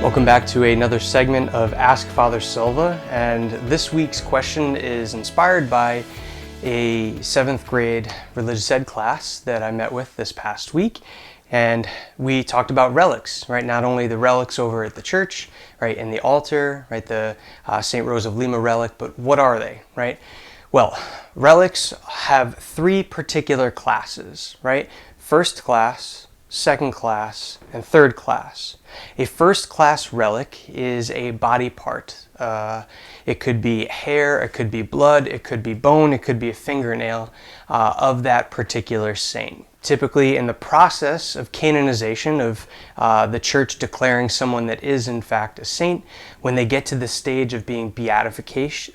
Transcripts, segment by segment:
Welcome back to another segment of Ask Fr Silva, and this week's question is inspired by a 7th grade religious ed class that I met with this past week. And we talked about relics, right? Not only the relics over at the church, right, in the altar, right, the St. Rose of Lima relic, but what are they, right? Well, relics have 3 particular classes, right? First class, second class, and third class. A first class relic is a body part. It could be hair, it could be blood, it could be bone, it could be a fingernail of that particular saint. Typically in the process of canonization of the church declaring someone that is in fact a saint, when they get to the stage of being beatified,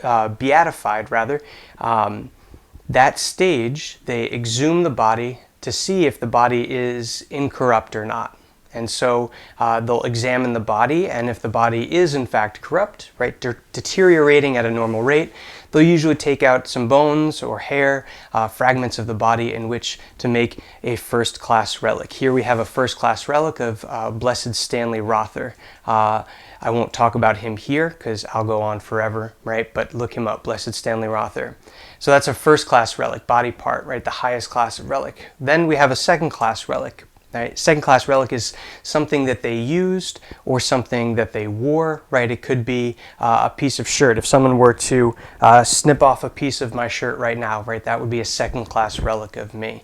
that stage they exhume the body to see if the body is incorrupt or not. And so they'll examine the body, and if the body is in fact corrupt, right, deteriorating at a normal rate, they'll usually take out some bones or hair, fragments of the body in which to make a first class relic. Here we have a first class relic of Blessed Stanley Rother. I won't talk about him here because I'll go on forever, right? But look him up, Blessed Stanley Rother. So that's a first class relic, body part, right? The highest class of relic. Then we have a second class relic. Right? Second class relic is something that they used or something that they wore, right? It could be a piece of shirt. If someone were to snip off a piece of my shirt right now, right, that would be a second class relic of me.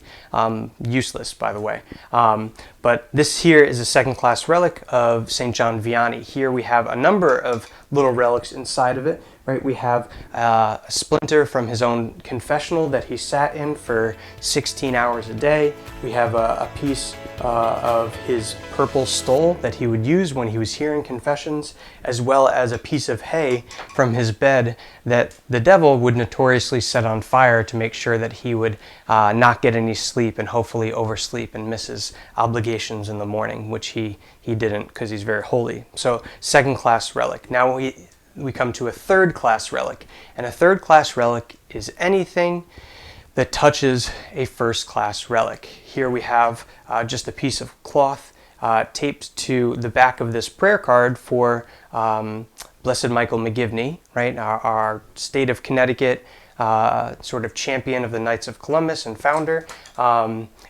Useless, by the way. But this here is a second class relic of St. John Vianney. Here we have a number of little relics inside of it. Right, we have a splinter from his own confessional that he sat in for 16 hours a day. We have a piece of his purple stole that he would use when he was hearing confessions, as well as a piece of hay from his bed that the devil would notoriously set on fire to make sure that he would not get any sleep and hopefully oversleep and miss his obligations in the morning, which he didn't because he's very holy. So second class relic. Now we come to a third class relic, and a third class relic is anything that touches a first class relic. Here we have just a piece of cloth taped to the back of this prayer card for Blessed Michael McGivney, right? Our state of Connecticut sort of champion of the Knights of Columbus and founder.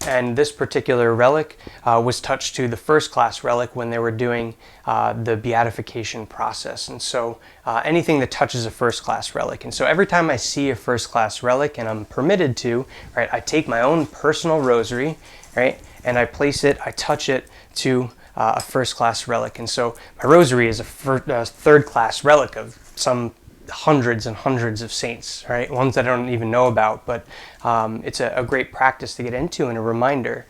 And this particular relic was touched to the first class relic when they were doing the beatification process. And so anything that touches a first class relic. And so every time I see a first class relic, and I'm permitted to, right, I take my own personal rosary, right, and I place it, I touch it to a first class relic. And so my rosary is a third class relic of some hundreds and hundreds of saints, right? Ones that I don't even know about, but it's a great practice to get into and a reminder.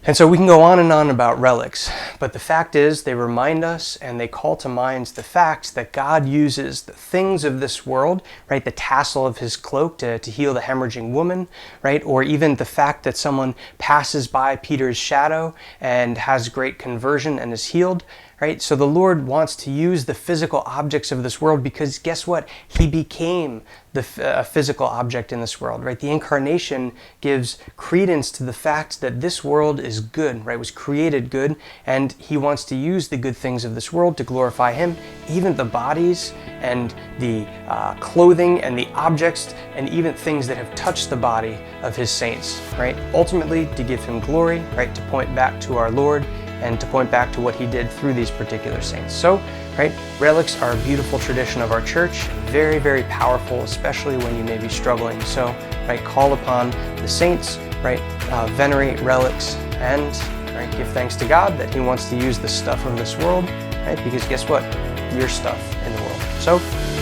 And so we can go on and on about relics, but the fact is they remind us and they call to mind the fact that God uses the things of this world, right? The tassel of his cloak to heal the hemorrhaging woman, right? Or even the fact that someone passes by Peter's shadow and has great conversion and is healed, right? So the Lord wants to use the physical objects of this world because guess what? He became the physical object in this world, right? The incarnation gives credence to the fact that this world is good, right? It was created good, and he wants to use the good things of this world to glorify him, even the bodies and the clothing and the objects and even things that have touched the body of his saints, right? Ultimately to give him glory, right? To point back to our Lord and to point back to what he did through these particular saints. So, right, relics are a beautiful tradition of our church, very, very powerful, especially when you may be struggling. So, right, call upon the saints, right, venerate relics, and right, give thanks to God that he wants to use the stuff of this world, right, because guess what? You're stuff in the world. So,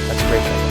that's a great thing.